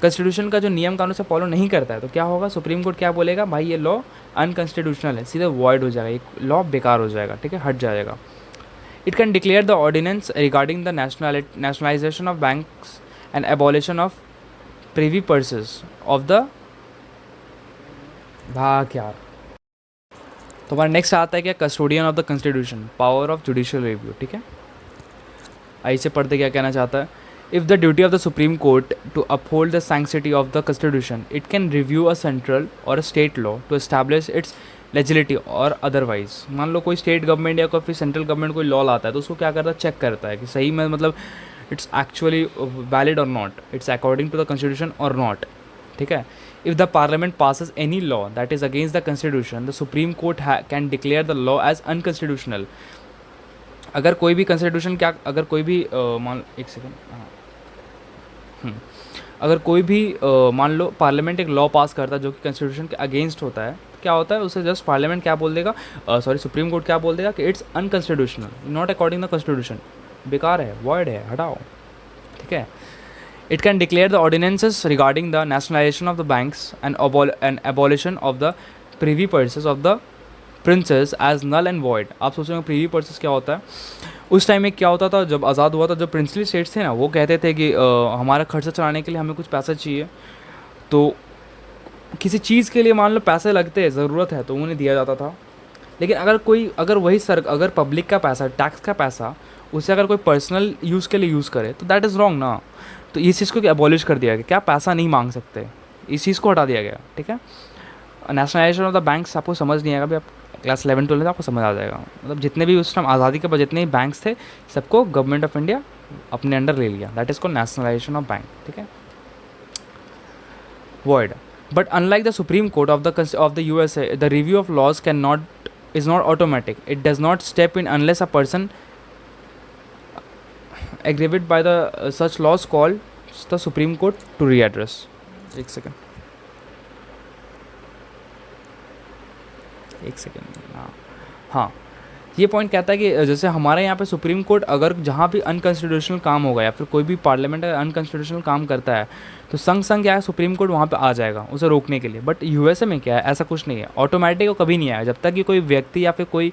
कॉन्स्टिट्यूशन का जो नियम कानून से फॉलो नहीं करता है, तो क्या होगा, सुप्रीम कोर्ट क्या बोलेगा, भाई ये लॉ अनकॉन्स्टिट्यूशनल है, सीधे वॉइड हो जाएगा, ये लॉ बेकार हो जाएगा, ठीक है, हट जाएगा। It can declare the ordinance regarding the nationalisation of banks and abolition of privy purses of the भाग यार। तो हमारा नेक्स्ट आता है क्या, custodian of the constitution, power of judicial review, ठीक है। आई से पढ़ते क्या कहना चाहता है, if the duty of the supreme court to uphold the sanctity of the constitution, it can review a central और a state law to establish it's लेजिलिटी और अदरवाइज। मान लो कोई स्टेट गवर्नमेंट या कोई फिर सेंट्रल गवर्नमेंट कोई लॉ लाता है तो उसको क्या करता है, चेक करता है कि सही में मतलब इट्स एक्चुअली वैलिड और not, it's according to the constitution और नॉट, ठीक है। If the parliament passes any law that is against the constitution, the supreme court can declare the law as unconstitutional. अगर कोई भी constitution क्या, अगर कोई भी मान एक सेकेंड, अगर कोई भी मान लो पार्लियामेंट एक लॉ पास करता है जो कि कॉन्स्टिट्यूशन के अगेंस्ट होता है, क्या होता है, उसे जस्ट पार्लियामेंट क्या बोल देगा, सुप्रीम कोर्ट क्या बोल देगा कि it's unconstitutional, not according the constitution, बेकार है, वॉइड है, हटाओ, ठीक है। It can declare the ordinances regarding the nationalization of the banks and abolition of the privy purses of the princes as null and void. आप सोच रहे हो प्रीवी पर्सेस क्या होता है, उस टाइम में क्या होता था, जब आज़ाद हुआ था, जो प्रिंसली स्टेट्स थे ना, वो कहते थे कि हमारा खर्चा चलाने के लिए हमें कुछ पैसा चाहिए, तो किसी चीज़ के लिए मान लो पैसे लगते हैं, ज़रूरत है, तो उन्हें दिया जाता था। लेकिन अगर पब्लिक का पैसा, टैक्स का पैसा, उसे अगर कोई पर्सनल यूज़ के लिए यूज़ करे तो दैट इज़ रॉन्ग ना। तो इस चीज़ को एबॉलिश कर दिया गया, क्या पैसा नहीं मांग सकते, इस चीज़ को हटा दिया गया, ठीक है। नेशनलाइजेशन ऑफ द बैंक्स आपको समझ नहीं आएगा, अभी आप क्लास 11-12 में आपको समझ आ जाएगा। मतलब जितने भी उस टाइम आज़ादी के बाद जितने भी बैंक्स थे, सबको गवर्नमेंट ऑफ इंडिया अपने अंडर ले लिया, that is called nationalisation of bank, ठीक है। Void, but unlike the supreme court of the USA, the review of laws is not automatic. It does not step in unless a person aggrieved by the such laws called the Supreme Court to readdress. एक second हाँ, ये point कहता है कि जैसे हमारे यहाँ पे सुप्रीम कोर्ट अगर जहाँ भी अनकॉन्स्टिट्यूशनल काम होगा या फिर कोई भी पार्लियामेंट अनकॉन्स्टिट्यूशनल काम करता है, तो संग क्या है, सुप्रीम कोर्ट वहाँ पे आ जाएगा उसे रोकने के लिए। बट USA में क्या है, ऐसा कुछ नहीं है, ऑटोमेटिक कभी नहीं आएगा, जब तक कि कोई व्यक्ति या फिर कोई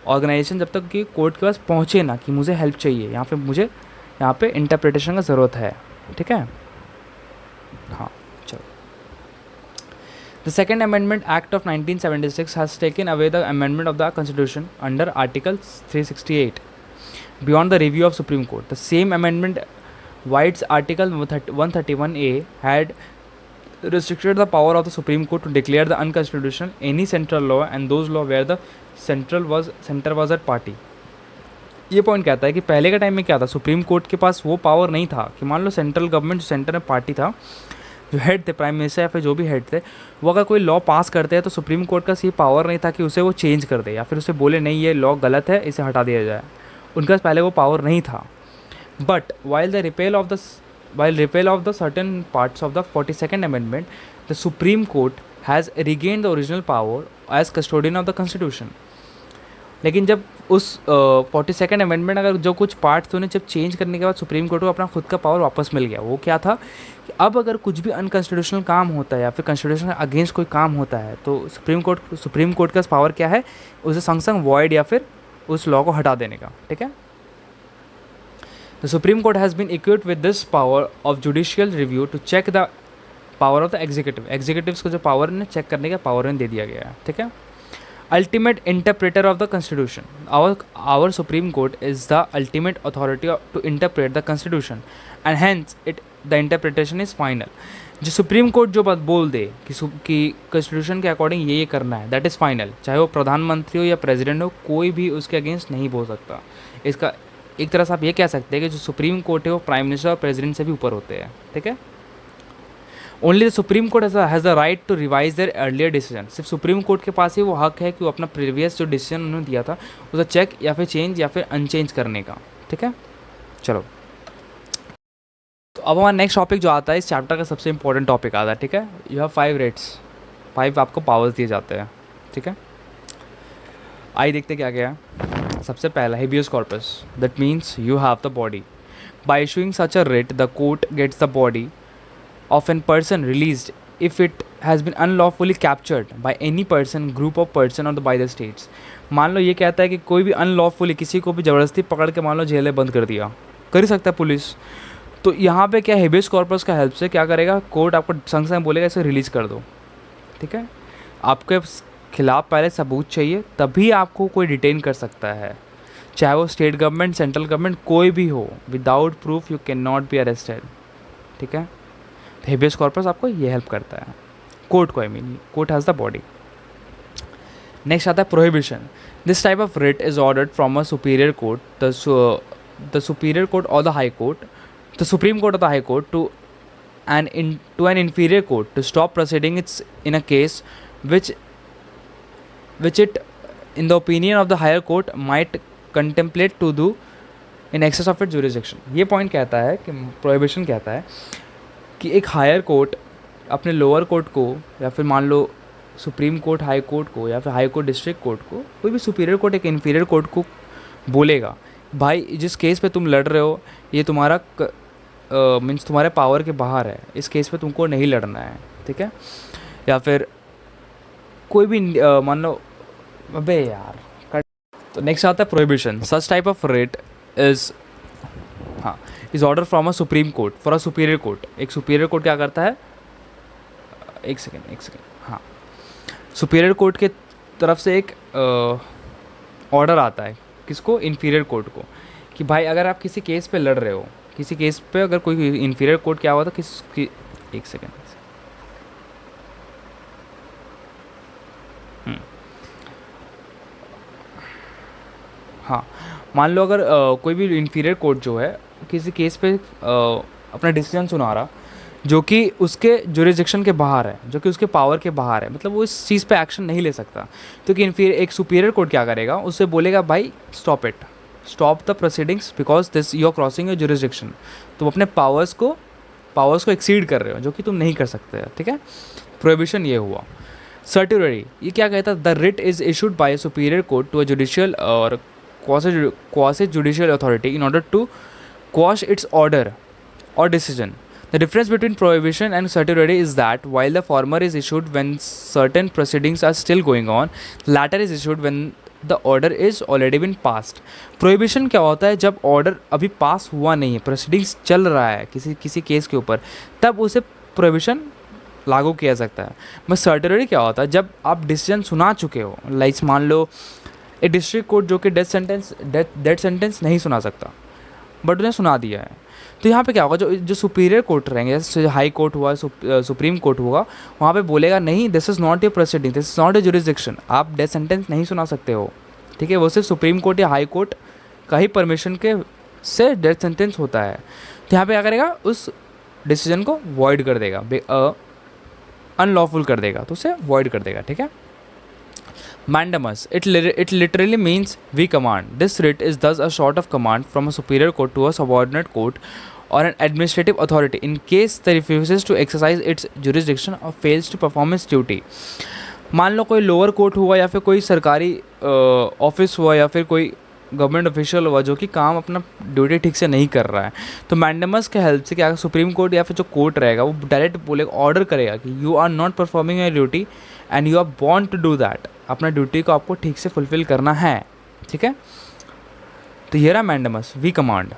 ऑर्गेनाइजेशन जब तक कि कोर्ट के पास पहुँचे ना कि मुझे हेल्प चाहिए, यहाँ पे मुझे यहाँ पे इंटरप्रिटेशन का ज़रूरत है, ठीक है। हाँ चलो, the second amendment act of 1976 has taken away the amendment of the constitution under article 368 beyond the review of Supreme Court. The same amendment, White's Article 131A, had restricted the power of the Supreme Court to declare the unconstitutional any central law and those law where the center was at party. ये point कहता है कि पहले के time में क्या था, supreme court के पास वो पावर नहीं था कि मान लो सेंट्रल गवर्नमेंट, सेंटर में पार्टी था, जो हेड थे, प्राइम मिनिस्टर या फिर जो भी हेड थे, वो अगर कोई लॉ पास करते हैं तो सुप्रीम कोर्ट का ये पावर नहीं था कि उसे वो चेंज कर दे या फिर उसे बोले नहीं ये लॉ गलत है, इसे हटा दिया जाए, उनके पास पहले वो पावर नहीं था। But while repeal of the certain parts of the 42nd amendment, the Supreme Court has regained the original power as custodian of the Constitution. लेकिन जब उस 42nd अमेंडमेंट अगर जो कुछ पार्ट्स थे उन्हें जब चेंज करने के बाद सुप्रीम कोर्ट को अपना खुद का पावर वापस मिल गया। वो क्या था कि अब अगर कुछ भी अनकॉन्स्टिट्यूशनल काम होता है या फिर कॉन्स्टिट्यूशन के अगेंस्ट कोई काम होता है तो सुप्रीम कोर्ट का पावर क्या है, उसे संग संग वॉइड या फिर उस लॉ को हटा देने का, ठीक है। The Supreme Court has been equipped with this power of judicial review to check the power of the executive. Executives को जो पावर ने चेक करने का पावर ने दे दिया गया है, ठीक है। Ultimate interpreter of the Constitution. Our Supreme Court is the ultimate authority to interpret the Constitution, and hence the interpretation is final. जो सुप्रीम कोर्ट जो बात बोल दे कि कॉन्स्टिट्यूशन के अकॉर्डिंग ये करना है, दैट इज़ फाइनल। चाहे वो प्रधानमंत्री हो या प्रेसिडेंट हो, कोई भी उसके अगेंस्ट नहीं बोल सकता। इसका एक तरह से आप ये कह सकते हैं कि जो सुप्रीम कोर्ट है वो प्राइम मिनिस्टर और प्रेसिडेंट से भी ऊपर होते हैं, ठीक है। Only the supreme court has the right to revise their earlier decision. सिर्फ सुप्रीम कोर्ट के पास ही वो हक है कि वो अपना प्रीवियस जो डिसीजन उन्होंने दिया था उसे चेक या फिर चेंज या फिर अनचेंज करने का, ठीक है। चलो, तो अब हमारा नेक्स्ट टॉपिक जो आता है, इस चैप्टर का सबसे इंपॉर्टेंट टॉपिक आता है, ठीक है। यू हैव 5 रेट्स, 5 आपको पावर्स दिए जाते हैं, ठीक है। आइए देखते क्या क्या है। सबसे पहला habeas corpus, that means you have the body. By issuing such a writ the court gets the body of an person released if it has been unlawfully captured by any person, group of person or by the states. मान लो ये कहता है कि कोई भी unlawfully किसी को भी ज़बरदस्ती पकड़ के मान लो जेल में बंद कर दिया, कर ही सकता है पुलिस. तो यहाँ पे क्या हेबियस कॉर्पस का हेल्प से क्या करेगा, कोर्ट आपको संग संग बोलेगा इसे रिलीज़ कर दो. ठीक है, आपके खिलाफ पहले सबूत चाहिए तभी आपको कोई डिटेन कर सकता है, चाहे वो स्टेट गवर्नमेंट, सेंट्रल गवर्नमेंट, कोई भी हो. Without proof you can not be arrested. ठीक है, हेबियस कॉर्पस आपको ये हेल्प करता है, कोर्ट को. I mean court has the body. Next आता है prohibition. This type of writ is ordered from a superior court, the superior court और the high court, the supreme court और the high court to an inferior court to stop proceeding it's in a case which it in the opinion of the higher court might contemplate to do in excess of its jurisdiction. ये point कहता है कि prohibition कहता है कि एक higher court अपने lower court को या फिर मान लो सुप्रीम कोर्ट हाई कोर्ट को या फिर हाई कोर्ट डिस्ट्रिक्ट कोर्ट को, कोई भी सुपीरियर कोर्ट एक इन्फीरियर कोर्ट को बोलेगा भाई जिस केस पे तुम लड़ रहे हो ये तुम्हारा मीन्स तुम्हारे पावर के बाहर है, इस केस पे तुमको नहीं लड़ना है. ठीक है, या फिर कोई भी मान लो अबे यार कट. तो नेक्स्ट आता है prohibition. Such type of rate is is order from a supreme court for a superior court. एक सुपीरियर कोर्ट क्या करता है, एक सेकेंड हाँ, सुपीरियर कोर्ट के तरफ से एक ऑर्डर आता है किसको, इन्फीरियर कोर्ट को, कि भाई अगर आप किसी केस पे लड़ रहे हो, किसी केस पे अगर कोई इन्फीरियर कोर्ट क्या हुआ था किसकी, एक सेकेंड हाँ, मान लो अगर कोई भी इन्फीरियर कोर्ट जो है किसी केस पे अपना डिसीजन सुना रहा जो कि उसके जुरिडिक्शन के बाहर है, जो कि उसके पावर के बाहर है, मतलब वो इस चीज़ पे एक्शन नहीं ले सकता, तो कि एक सुपीरियर कोर्ट क्या करेगा, उससे बोलेगा भाई stop it, stop the proceedings because this you are crossing your jurisdiction. तुम अपने पावर्स को एक्सीड कर रहे हो जो कि तुम नहीं कर सकते. ठीक है, प्रोहिबिशन ये हुआ. सर्टिफिकेट ये क्या कहता है, the writ is issued by superior court to a judicial और quasi judicial authority in order to quash its order or decision. The difference between prohibition and certiorari is that while the former is issued when certain proceedings are still going on, the latter is issued when the order is already been passed. Prohibition क्या होता है, जब order अभी पास हुआ नहीं है, proceedings चल रहा है किसी केस के ऊपर, तब उसे प्रोहिबिशन लागू किया जा सकता है. बस सर्टिorari क्या होता है, जब आप डिसीजन सुना चुके हो, लाइक मान लो एक डिस्ट्रिक्ट कोर्ट जो कि डेथ सेंटेंस नहीं सुना सकता बट उन्हें सुना दिया है, तो यहाँ पे क्या होगा, जो सुपीरियर कोर्ट रहेंगे, जैसे हाई कोर्ट हुआ, सुप्रीम कोर्ट होगा, वहाँ पे बोलेगा नहीं this is not a proceeding, this is not a jurisdiction, आप डेथ सेंटेंस नहीं सुना सकते हो. ठीक है, वो सिर्फ सुप्रीम कोर्ट या हाई कोर्ट का ही परमिशन के से डेथ सेंटेंस होता है. तो यहाँ पे क्या करेगा, उस डिसीजन को वॉइड कर देगा, अनलॉफुल कर देगा, तो उसे वॉइड कर देगा. ठीक है, Mandamus. It literally means we command. This writ is thus a sort of command from a superior court to a subordinate court or an administrative authority in case they refuses to exercise its jurisdiction or fails to perform its duty. मान लो कोई lower court हुआ या फिर कोई सरकारी office हुआ या फिर कोई गवर्नमेंट ऑफिशियल हुआ जो कि काम अपना ड्यूटी ठीक से नहीं कर रहा है, तो मैंडमस के हेल्प से क्या सुप्रीम कोर्ट या फिर जो कोर्ट रहेगा वो डायरेक्ट बोलेगा, ऑर्डर करेगा कि you are not performing your duty and you are born to do that. अपना ड्यूटी को आपको ठीक से फुलफिल करना है. ठीक है, तो ये रहा mandamus, we command.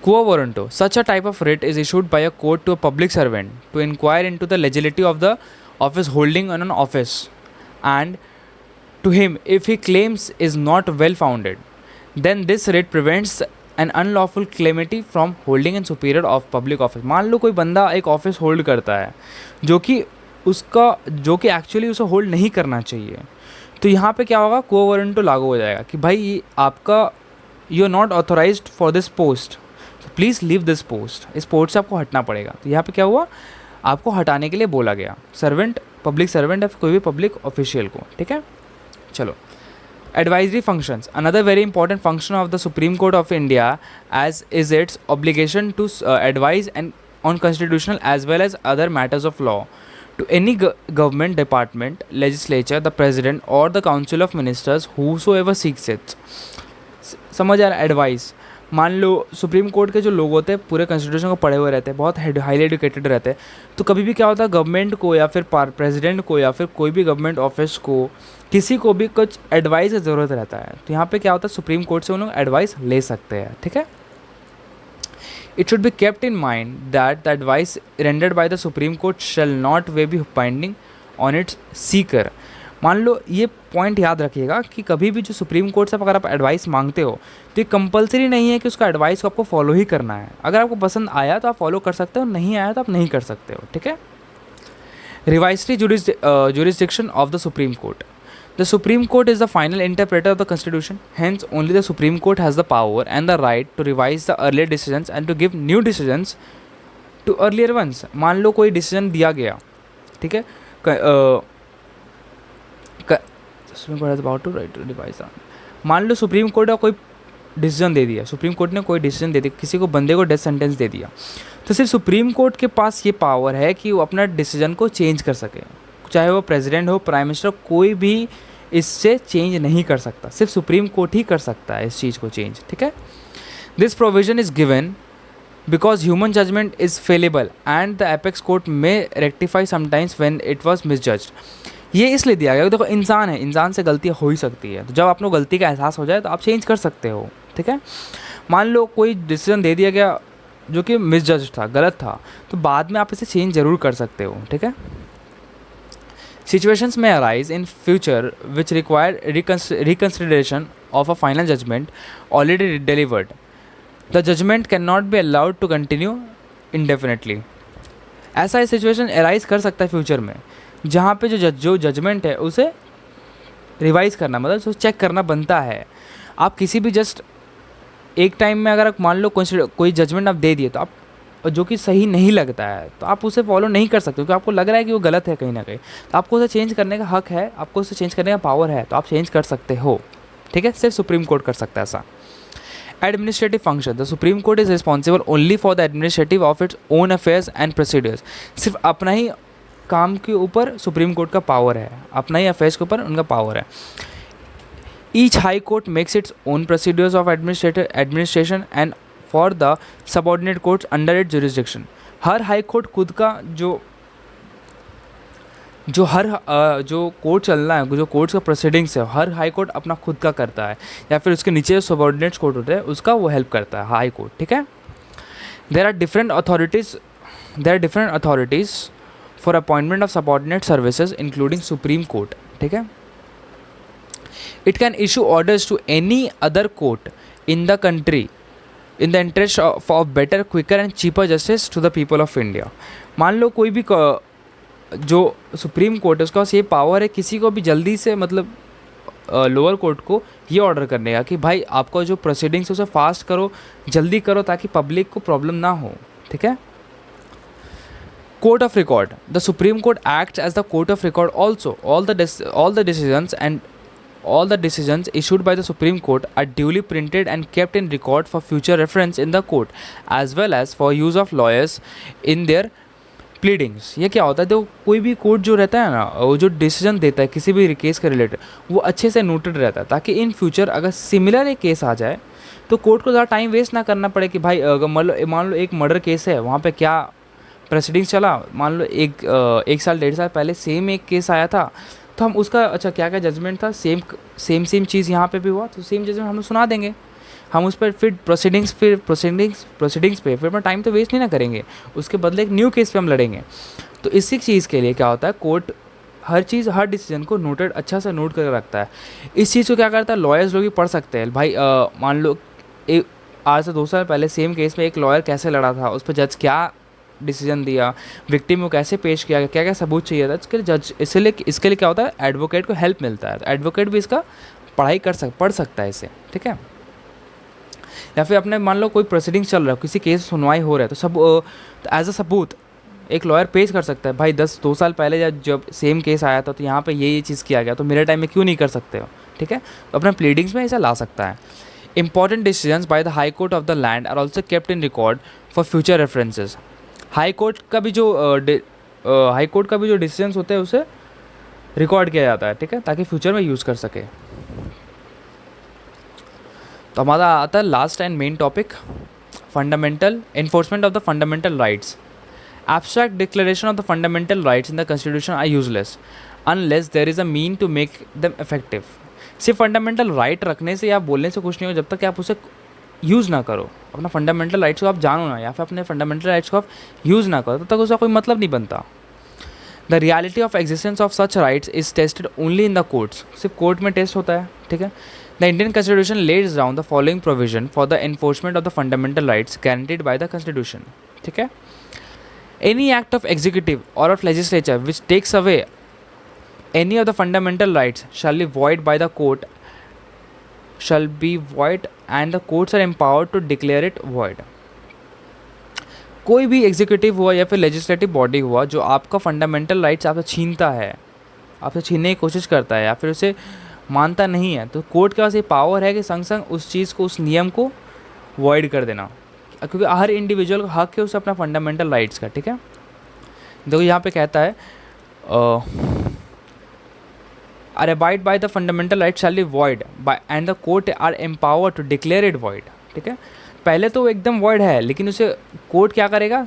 Quo warranto. Such a type of writ is issued by a court to a public servant to inquire into the legality of the office holding on an office, and to him, if he claims is not well founded, then this writ prevents an unlawful claimant from holding a superior of public office. मान लो कोई बंदा एक office hold करता है जो कि actually उसे होल्ड नहीं करना चाहिए, तो यहाँ पे क्या होगा, क्वो वारंटो लागू हो जाएगा कि भाई आपका you are not authorized for this post, please leave this post, इस पोस्ट से आपको हटना पड़ेगा. तो यहाँ पे क्या हुआ, आपको हटाने के लिए बोला गया सर्वेंट, पब्लिक सर्वेंट या कोई भी पब्लिक ऑफिशियल को. ठीक है, चलो. Advisory functions. Another very important function of the Supreme Court of India as is its obligation to advise and on constitutional as well as other matters of law to any government department, legislature, the president और the council of ministers whosoever seeks it. समझ आ रहा है? Advice. मान लो supreme court के जो लोग होते हैं पूरे कॉन्स्टिट्यूशन को पढ़े हुए रहते हैं, बहुत हाईली एजुकेटेड रहते हैं, तो कभी भी क्या होता है गवर्नमेंट को या फिर प्रेसिडेंट को या फिर कोई भी गवर्नमेंट ऑफिस को, किसी को भी कुछ एडवाइस की ज़रूरत रहता है, तो यहाँ पे क्या होता है सुप्रीम कोर्ट से उन लोग एडवाइस ले सकते हैं। ठीक है। It should be kept in mind that the advice rendered by the Supreme Court shall not be binding on its seeker। मान लो ये पॉइंट याद रखिएगा कि कभी भी जो सुप्रीम कोर्ट से अगर आप एडवाइस मांगते हो तो ये कंपलसरी नहीं है कि उसका एडवाइस को आपको फॉलो ही करना है। अगर आपको पसंद आया तो आप फॉलो कर सकते हो, नहीं आया तो आप नहीं कर सकते हो। ठीक है। Revisory jurisdiction of the Supreme Court। The Supreme Court is the final interpreter of the Constitution. Hence, only the Supreme Court has the power and the right to revise the earlier decisions and to give new decisions to earlier ones। मान लो कोई decision दिया गया, ठीक है, Supreme Court has the power to revise that। मान लो supreme court का कोई डिसीजन दे दिया, सुप्रीम कोर्ट ने कोई डिसीजन दे दिया, किसी को बंदे को डेथ सेंटेंस दे दिया, तो सिर्फ सुप्रीम कोर्ट के पास ये पावर है कि वो अपना डिसीजन को चेंज कर सके। चाहे वो प्रेसिडेंट हो, प्राइम मिनिस्टर, कोई भी इससे चेंज नहीं कर सकता, सिर्फ सुप्रीम कोर्ट ही कर सकता है इस चीज़ को चेंज। ठीक है। This provision is given because human judgement is fallible and the apex court may rectify sometimes when it was misjudged. ये इसलिए दिया गया, देखो इंसान है, इंसान से गलतियाँ हो ही सकती है, तो जब आपको गलती का एहसास हो जाए तो आप चेंज कर सकते हो। ठीक है। मान लो कोई डिसीजन दे दिया गया जो कि मिसजज था, गलत था, तो बाद में आप इसे चेंज ज़रूर कर सकते हो। ठीक है। Situations may arise in future which require reconsideration of a final judgment already delivered। The judgment cannot be allowed to continue indefinitely। ऐसा सिचुएशन अराइज कर सकता है फ्यूचर में जहाँ पे जो जजमेंट है उसे रिवाइज करना, मतलब उसे चेक करना बनता है। आप किसी भी जस्ट एक टाइम में अगर आप मान लो कोई जजमेंट आप दे दिए तो आप जो कि सही नहीं लगता है तो आप उसे फॉलो नहीं कर सकते, क्योंकि आपको लग रहा है कि वो गलत है कहीं ना कहीं, तो आपको उसे चेंज करने का हक है, आपको उसे चेंज करने का पावर है, तो आप चेंज कर सकते हो। ठीक है। सिर्फ सुप्रीम कोर्ट कर सकता है ऐसा। Administrative function. The supreme court is responsible only for the administrative of its own affairs and procedures. सिर्फ अपना ही काम के ऊपर सुप्रीम कोर्ट का पावर है, अपना ही अफेयर्स के ऊपर उनका पावर है। Each high court makes its own procedures of administration and for the subordinate courts under it jurisdiction. Her high court खुद का जो कोर्ट चलना है, जो कोर्ट्स का प्रोसीडिंग्स है, हर हाई कोर्ट अपना खुद का करता है, या फिर उसके नीचे जो सबऑर्डिनेट कोर्ट होता है उसका वो हेल्प करता है हाई कोर्ट। ठीक है। There are different authorities for appointment of subordinate services including supreme court. ठीक है। It can issue orders to any other court in the country in the interest of better, quicker and cheaper justice to the people of India. मान लो कोई भी जो supreme court है उसका ये पावर है किसी को भी जल्दी से, मतलब लोअर कोर्ट को ये ऑर्डर करने का कि भाई आपका जो प्रोसीडिंग्स है उसे फास्ट करो, जल्दी करो, ताकि पब्लिक को प्रॉब्लम ना हो। ठीक है। Court of record. The supreme court acts as the court of record also. All the decisions issued by the Supreme Court are duly printed and kept in record for future reference in the court as well as for use of lawyers in their pleadings। ये क्या होता है, तो कोई भी court जो रहता है ना, वो जो डिसीजन देता है किसी भी केस के रिलेटेड, वो अच्छे से नोटेड रहता है, ताकि इन फ्यूचर अगर सिमिलर एक केस आ जाए तो कोर्ट को ज़्यादा टाइम वेस्ट ना करना पड़े कि भाई अगर मान लो एक मर्डर केस है, वहाँ पे क्या प्रोसीडिंग्स चला, मान लो एक साल 1.5 साल पहले सेम एक केस आया था, तो हम उसका अच्छा क्या क्या जजमेंट था, सेम चीज़ यहाँ पे भी हुआ, तो सेम जजमेंट हम सुना देंगे। हम उस पर फिर प्रोसीडिंग्स पे फिर अपना टाइम तो वेस्ट नहीं ना करेंगे, उसके बदले एक न्यू केस पे हम लड़ेंगे। तो इसी चीज़ के लिए क्या होता है, कोर्ट हर डिसीजन को नोटेड अच्छा से नोट करके रखता है। इस चीज़ को क्या करता है, लॉयर्स लोग भी पढ़ सकते हैं। भाई मान लो आज से 2 साल पहले सेम केस में एक लॉयर कैसे लड़ा था, उस पर जज क्या डिसीजन दिया, विक्टिम को कैसे पेश किया गया, क्या क्या सबूत चाहिए था, इसके लिए क्या होता है, एडवोकेट को हेल्प मिलता है। तो एडवोकेट भी इसका पढ़ सकता है इसे। ठीक है। या फिर अपने मान लो कोई प्रोसीडिंग्स चल रहा है, किसी केस सुनवाई हो रहा है, तो एज अ सबूत एक लॉयर पेश कर सकता है, भाई 2 साल पहले जब सेम केस आया था तो यहाँ पे ये चीज़ किया गया, तो मेरे टाइम में क्यों नहीं कर सकते हो। ठीक है। तो अपने प्लीडिंग्स में ऐसा ला सकता है। Important decisions by the high court of the land are also kept in record for future references. High court का भी जो हाई कोर्ट का भी जो डिसीजंस होते हैं उसे रिकॉर्ड किया जाता है, ठीक है, ताकि फ्यूचर में यूज़ कर सके। तो हमारा आता है last and main topic, fundamental enforcement of the fundamental rights. Abstract declaration of the fundamental rights in the constitution are useless unless there is a mean to make them effective. सिर्फ fundamental right रखने से या बोलने से कुछ नहीं हो जब तक कि आप उसे यूज़ ना करो, अपना फंडामेंटल राइट्स को आप जानो ना, या फिर अपने फंडामेंटल राइट्स को आप यूज़ ना करो, तब तक उसका कोई मतलब नहीं बनता। The reality of existence of such rights is tested only in the courts, सिर्फ कोर्ट में टेस्ट होता है, ठीक है। The Indian constitution lays down the following provision for the enforcement of the fundamental rights guaranteed by the constitution, ठीक है। Any act of executive और of legislature which takes away any of the fundamental rights shall be void by the court, shall be void and the courts are empowered to declare it void। कोई भी executive हुआ या फिर legislative body हुआ जो आपका fundamental rights आपसे छीनता है, आपसे छीनने की कोशिश करता है या फिर उसे मानता नहीं है, तो कोर्ट के पास ये पावर है कि संग संग उस चीज़ को, उस नियम को वॉइड कर देना, क्योंकि हर इंडिविजुअल का हक है उसे अपना फंडामेंटल राइट्स का, ठीक है। देखो यहाँ पे कहता है are abide by the fundamental rights shall be void by and the court are empowered to declare it void, ठीक है। पहले तो एकदम void है, लेकिन उसे कोर्ट क्या करेगा,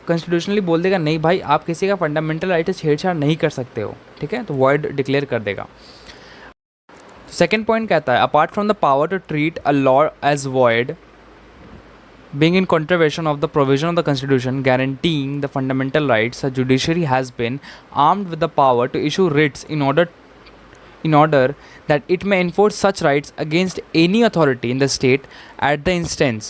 कॉन्स्टिट्यूशनली बोल देगा नहीं भाई आप किसी का फंडामेंटल राइट से छेड़छाड़ नहीं कर सकते हो, ठीक है, तो void डिक्लेयर कर देगा। सेकेंड पॉइंट कहता है apart from the power to treat a law as void being in contravention of the provision of the constitution guaranteeing the fundamental rights, the judiciary has been armed with the power to issue writs in order that it may enforce such rights against any authority in the state at the instance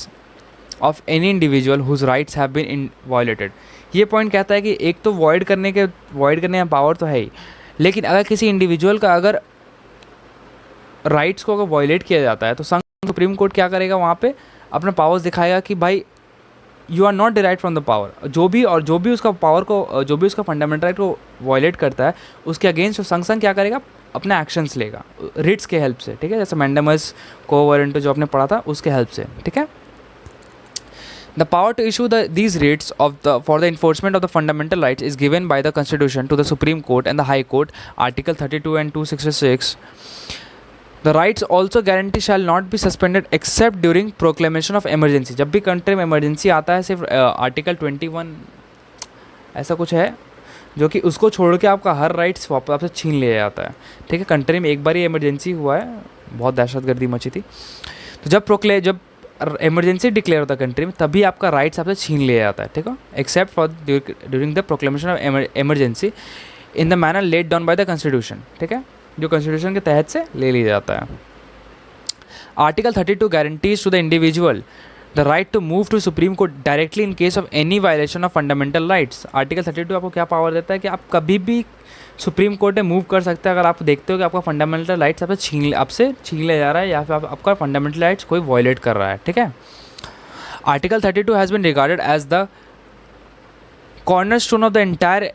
of any individual whose rights have been violated। ये point कहता है कि एक तो void करने का power तो है ही, लेकिन अगर किसी इंडिविजुअल का अगर राइट्स को अगर वायलेट किया जाता है तो सुप्रीम कोर्ट क्या करेगा, वहाँ पे अपना पावर्स दिखाएगा कि भाई you are not derive from the power. जो भी उसका पावर को, जो भी उसका फंडामेंटल राइट को वायलेट करता है उसके अगेंस्ट संग संग क्या करेगा, अपने एक्शंस लेगा रिट्स के हेल्प से, ठीक है, जैसे मैंडेमस को वारंट जो आपने पढ़ा था उसके हेल्प से, ठीक है। The power to issue these writs for the enforcement of the fundamental rights is given by the constitution to the supreme court and the high court, article 32 and 266। The rights also guarantee shall not be suspended except during proclamation of emergency. जब भी country में emergency आता है सिर्फ article 21 ऐसा कुछ है जो कि उसको छोड़ के आपका हर राइट्स वापस आपसे छीन लिया जाता है, ठीक है। कंट्री में एक बार ही इमरजेंसी हुआ है, बहुत दहशतगर्दी मची थी, तो जब इमरजेंसी डिक्लेयर होता है कंट्री में तभी आपका राइट्स आपसे छीन लिया जाता है, ठीक है, except for during the proclamation of emergency in the manner laid down by the constitution, ठीक है, जो कॉन्स्टिट्यूशन के तहत से ले लिया जाता है। Article 32 guarantees to the individual the right to move to supreme court directly in case of any violation of fundamental rights. Article 32 आपको क्या पावर देता है कि आप कभी भी सुप्रीम कोर्ट में मूव कर सकते हैं अगर आप देखते हो कि आपका फंडामेंटल राइट्स आपसे छीन लिया जा रहा है या फिर आपका फंडामेंटल राइट्स कोई वायलेट कर रहा है, ठीक है। Article 32 has been regarded as the cornerstone of the entire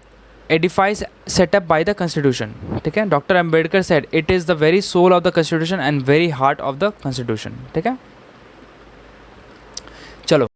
edifice set up by the constitution, ठीक है। Doctor Ambedkar said it is the very soul of the constitution and very heart of the constitution, ठीक है। चलो